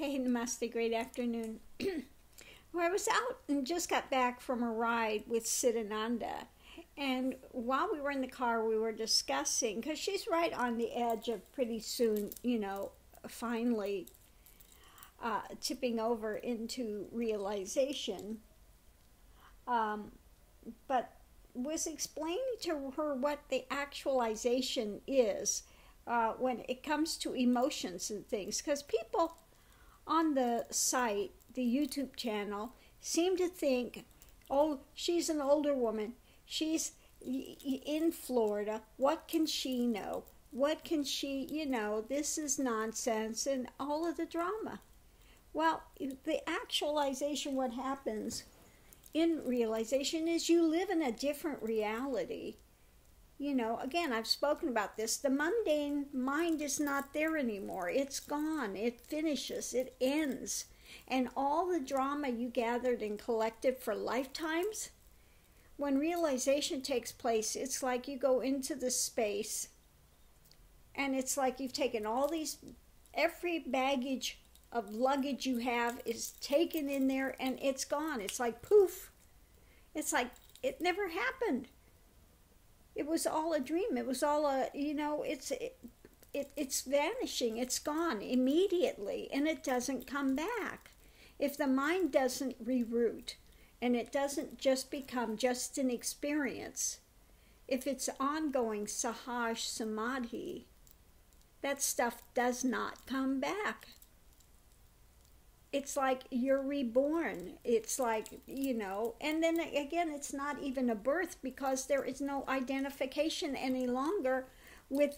Hey, namaste, great afternoon. Well, I was out and just got back from a ride with Siddhananda. And while we were in the car, we were discussing, because she's right on the edge of pretty soon, finally tipping over into realization. But was explaining to her what the actualization is when it comes to emotions and things. Because people on the site, the YouTube channel, seem to think, oh, she's an older woman. She's in Florida. What can she know? What can she, this is nonsense and all of the drama. Well, the actualization, what happens in realization is you live in a different reality. Again, I've spoken about this. The mundane mind is not there anymore. It's gone. It finishes. It ends. And all the drama you gathered and collected for lifetimes, when realization takes place, it's like you go into the space and it's like you've taken all these, every baggage of luggage you have is taken in there and it's gone. It's like poof. It's like it never happened. It was all a dream. It was all it's vanishing. It's gone immediately and it doesn't come back. If the mind doesn't reroute and it doesn't just become just an experience, if it's ongoing sahaj samadhi, that stuff does not come back. It's like you're reborn. It's like, and then again, it's not even a birth because there is no identification any longer with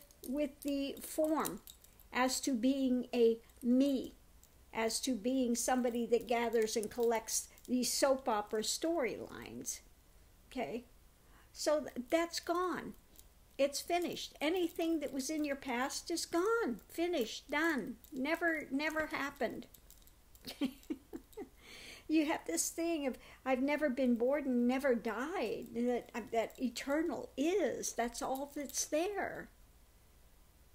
the form as to being a me, as to being somebody that gathers and collects these soap opera storylines. Okay? So that's gone. It's finished. Anything that was in your past is gone, finished, done, never happened. You have this thing of I've never been born and never died, that eternal is, that's all that's there.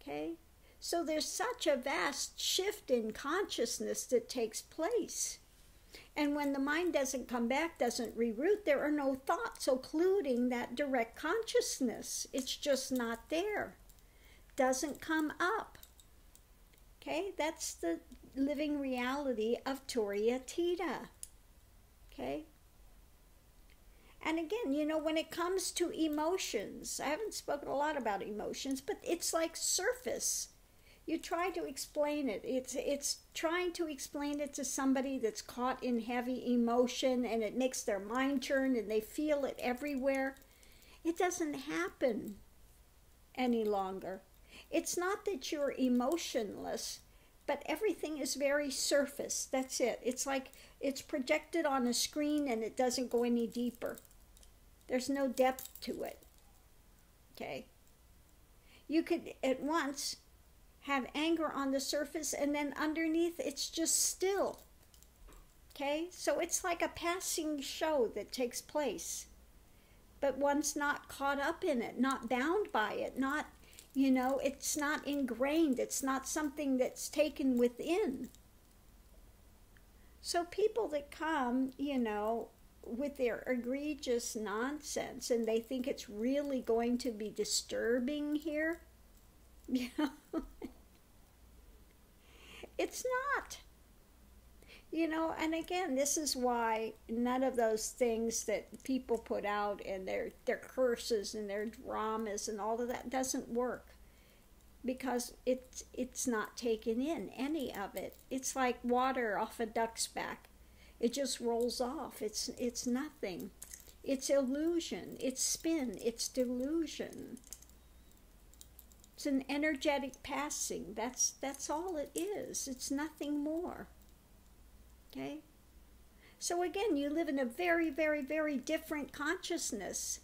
Okay? So there's such a vast shift in consciousness that takes place. And when the mind doesn't come back, doesn't reroute, there are no thoughts occluding that direct consciousness. It's just not there. Doesn't come up. Okay? That's the living reality of Turiya Tita. Okay? And again, when it comes to emotions, I haven't spoken a lot about emotions, but it's like surface. You try to explain it. It's trying to explain it to somebody that's caught in heavy emotion and it makes their mind turn and they feel it everywhere. It doesn't happen any longer. It's not that you're emotionless, but everything is very surface. That's it. It's like it's projected on a screen and it doesn't go any deeper. There's no depth to it. Okay? You could at once have anger on the surface and then underneath it's just still. Okay? So it's like a passing show that takes place. But one's not caught up in it, not bound by it, not it's not ingrained. It's not something that's taken within. So people that come, with their egregious nonsense and they think it's really going to be disturbing here, it's not. And again, this is why none of those things that people put out and their curses and their dramas and all of that doesn't work. Because it's not taken in, any of it. It's like water off a duck's back. It just rolls off. It's nothing. It's illusion. It's spin. It's delusion. It's an energetic passing. That's all it is. It's nothing more. Okay? So again, you live in a very, very, very different consciousness.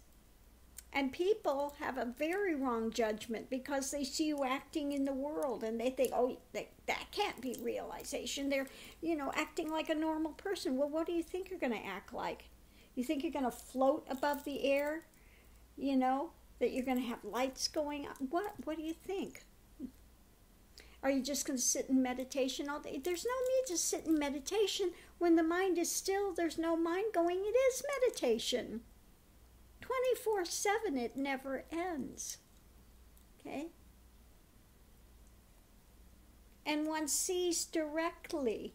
And people have a very wrong judgment because they see you acting in the world and they think, oh, that can't be realization. They're, acting like a normal person. Well, what do you think you're going to act like? You think you're going to float above the air? That you're going to have lights going on? What do you think? Are you just going to sit in meditation all day? There's no need to sit in meditation. When the mind is still, there's no mind going. It is meditation. 24/7, it never ends. Okay? And one sees directly.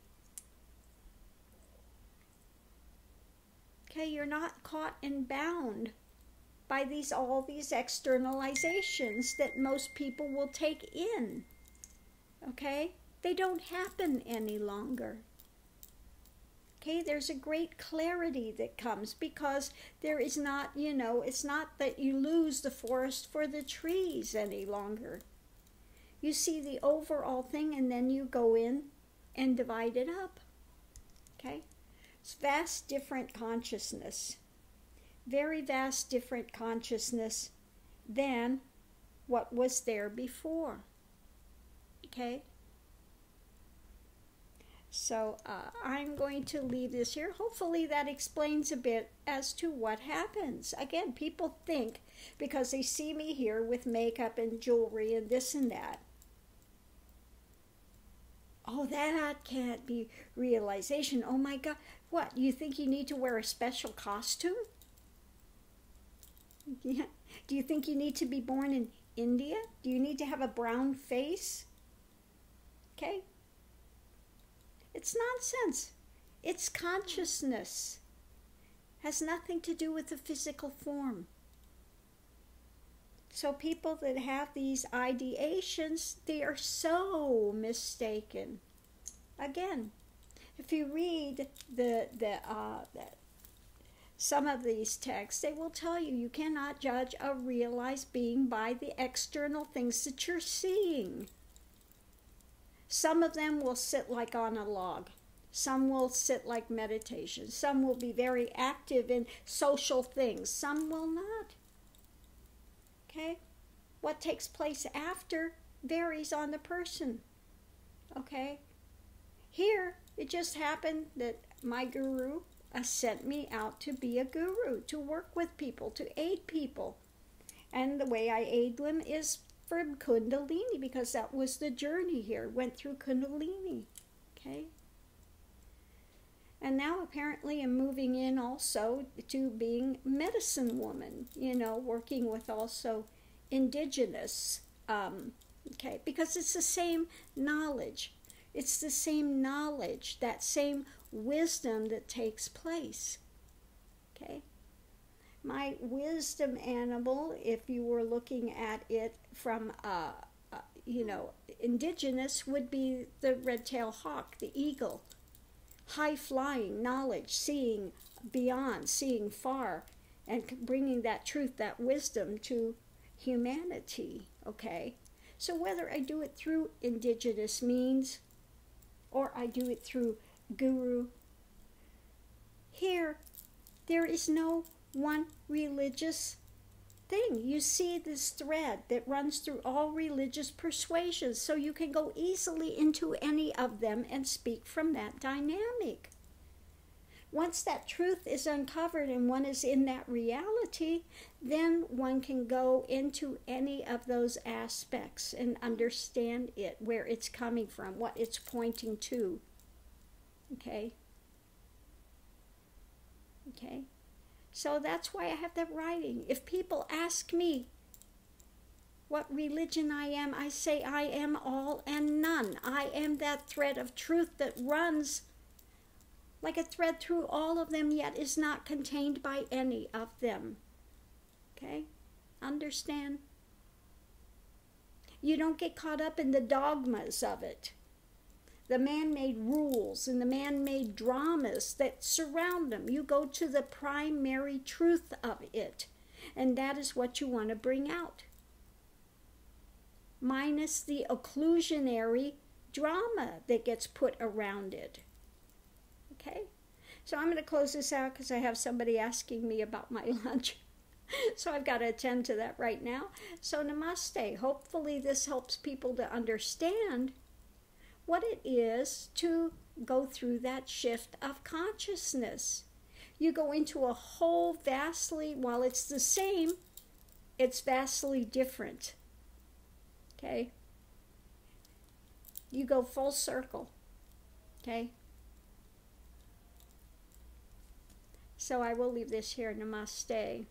Okay, you're not caught and bound by all these externalizations that most people will take in. Okay? They don't happen any longer. Okay, there's a great clarity that comes because there is not, it's not that you lose the forest for the trees any longer. You see the overall thing and then you go in and divide it up. Okay? It's vast different consciousness. Very vast different consciousness than what was there before. Okay? So I'm going to leave this here. Hopefully that explains a bit as to what happens. Again, people think because they see me here with makeup and jewelry and this and that, oh, that can't be realization. Oh my God. What, you think you need to wear a special costume? Yeah. Do you think you need to be born in India? Do you need to have a brown face? Okay? It's nonsense. It's consciousness. Has nothing to do with the physical form. So people that have these ideations, they are so mistaken. Again, if you read some of these texts, they will tell you you cannot judge a realized being by the external things that you're seeing. Some of them will sit like on a log. Some will sit like meditation. Some will be very active in social things. Some will not. Okay? What takes place after varies on the person. Okay? Here, it just happened that my guru sent me out to be a guru, to work with people, to aid people. And the way I aid them is from Kundalini, because that was the journey here. Went through Kundalini. Okay? And now apparently I'm moving in also to being medicine woman, working with also indigenous, okay, because it's the same knowledge. It's the same knowledge, that same wisdom that takes place, okay? My wisdom animal, if you were looking at it from, indigenous, would be the red-tailed hawk, the eagle. High-flying knowledge, seeing beyond, seeing far, and bringing that truth, that wisdom to humanity, okay? So whether I do it through indigenous means or I do it through guru, here, there is no one religious thing. You see this thread that runs through all religious persuasions, so you can go easily into any of them and speak from that dynamic. Once that truth is uncovered and one is in that reality, then one can go into any of those aspects and understand it, where it's coming from, what it's pointing to. Okay? Okay? So that's why I have that writing. If people ask me what religion I am, I say I am all and none. I am that thread of truth that runs like a thread through all of them, yet is not contained by any of them. Okay? Understand? You don't get caught up in the dogmas of it, the man-made rules and the man-made dramas that surround them. You go to the primary truth of it, and that is what you want to bring out, minus the occlusionary drama that gets put around it. Okay? So I'm going to close this out because I have somebody asking me about my lunch. So I've got to attend to that right now. So namaste. Hopefully this helps people to understand what it is to go through that shift of consciousness. You go into a whole vastly, while it's the same, it's vastly different. Okay? You go full circle. Okay? So I will leave this here. Namaste.